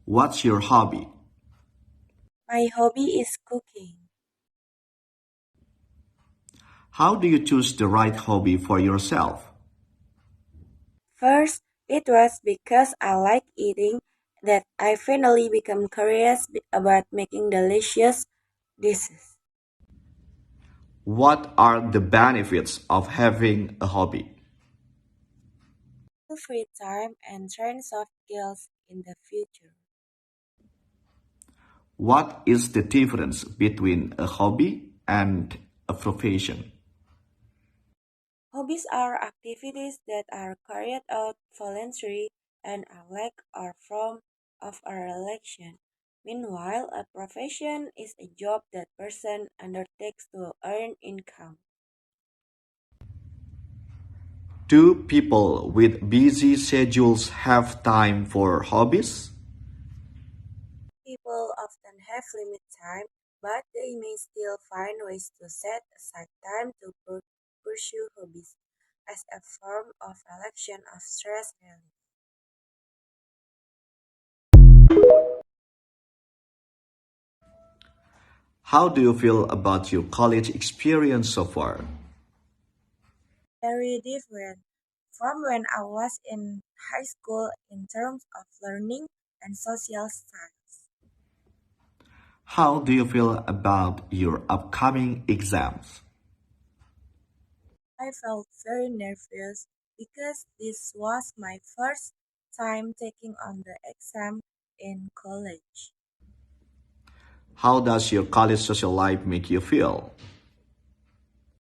What's your hobby? My hobby is cooking. How do you choose the right hobby for yourself? First, it was because I like eating that I finally became curious about making delicious dishes. What are the benefits of having a hobby? Free time and train soft skills in the future. What is the difference between a hobby and a profession? Hobbies are activities that are carried out voluntarily and are like or form of a relation. Meanwhile, a profession is a job that person undertakes to earn income. Do people with busy schedules have time for hobbies? People often have limited time, but they may still find ways to set aside time to pursue hobbies as a form of relaxation of stress relief. How do you feel about your college experience so far? Very different from when I was in high school in terms of learning and social styles. How do you feel about your upcoming exams? I felt very nervous because this was my first time taking on the exam in college. How does your college social life make you feel?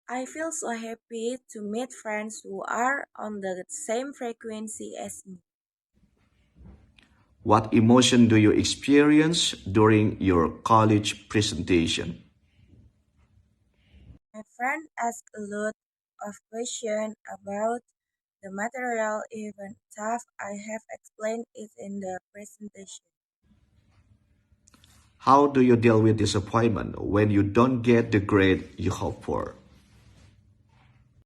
I feel so happy to meet friends who are on the same frequency as me. What emotion do you experience during your college presentation? My friend asked a lot of questions about the material even tough I have explained it in the presentation. How do you deal with disappointment when you don't get the grade you hope for?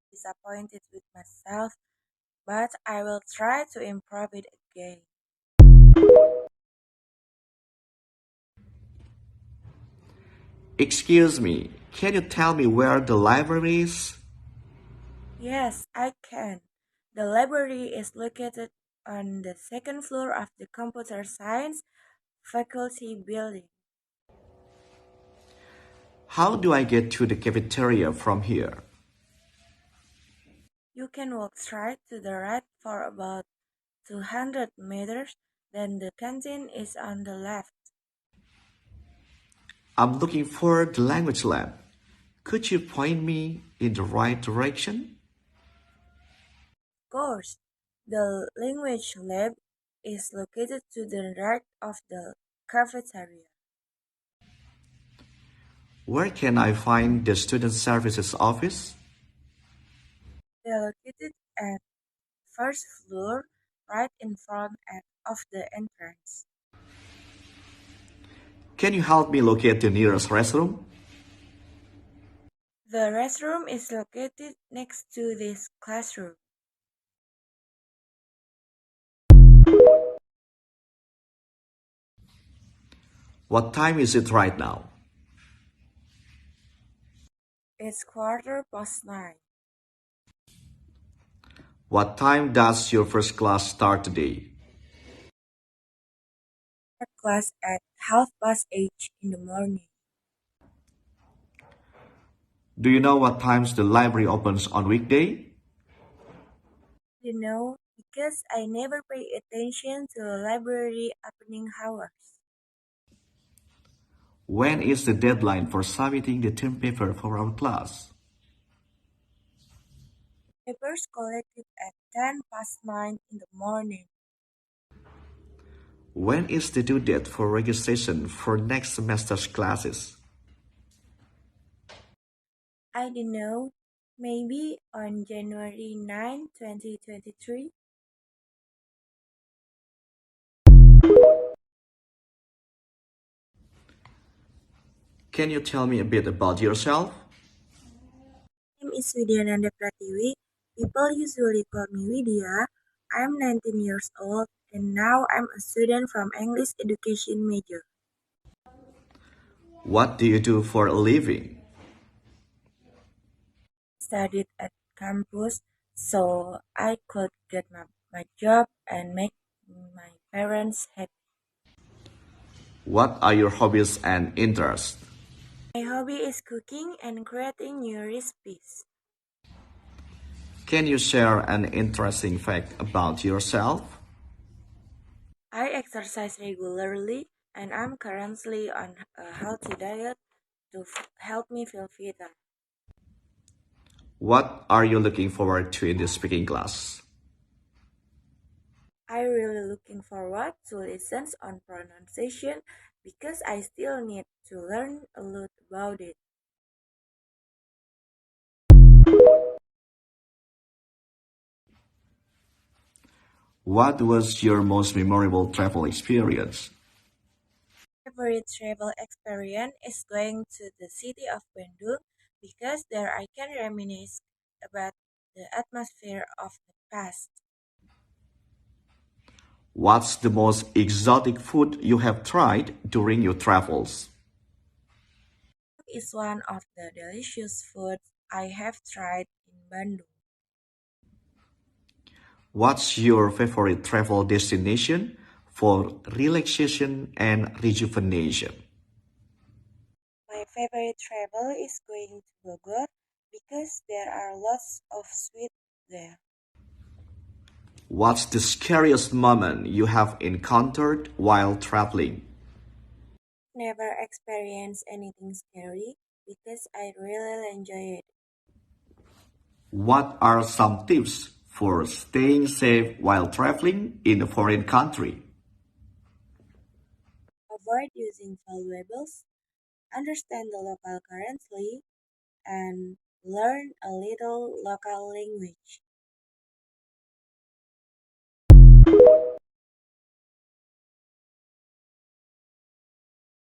Disappointed with myself, but I will try to improve it again. Excuse me, can you tell me where the library is? Yes, I can. The library is located on the second floor of the computer science faculty building. How do I get to the cafeteria from here? You can walk straight to the right for about 200 meters, then the canteen is on the left. I'm looking for the language lab. Could you point me in the right direction? Of course, the language lab is located to the right of the cafeteria. Where can I find the student services office? They are located at first floor, right in front of the entrance. Can you help me locate the nearest restroom? The restroom is located next to this classroom. What time is it right now? It's 9:15. What time does your first class start today? Start class at 8:30 in the morning. Do you know what times the library opens on weekday? You know, because I never pay attention to library opening hours. When is the deadline for submitting the term paper for our class? Papers collected at 9:10 in the morning. When is the due date for registration for next semester's classes? I don't know, maybe on January 9, 2023. Can you tell me a bit about yourself? My name is Widia Nanda Pratiwi. People usually call me Widia. I'm 19 years old and now I'm a student from English education major. What do you do for a living? Studied at campus so I could get my job and make my parents happy. What are your hobbies and interests? My hobby is cooking and creating new recipes. Can you share an interesting fact about yourself? I exercise regularly and I'm currently on a healthy diet to help me feel fitter. What are you looking forward to in the speaking class? I really looking forward to lessons on pronunciation because I still need to learn a lot about it. What was your most memorable travel experience? Favorite travel experience is going to the city of Bandung because there I can reminisce about the atmosphere of the past. What's the most exotic food you have tried during your travels? Is one of the delicious foods I have tried in Bandung. What's your favorite travel destination for relaxation and rejuvenation? My favorite travel is going to Bogor because there are lots of sweet there. What's the scariest moment you have encountered while traveling? Never experienced anything scary because I really enjoy it. What are some tips for staying safe while traveling in a foreign country? Avoid using valuables, understand the local currency, and learn a little local language.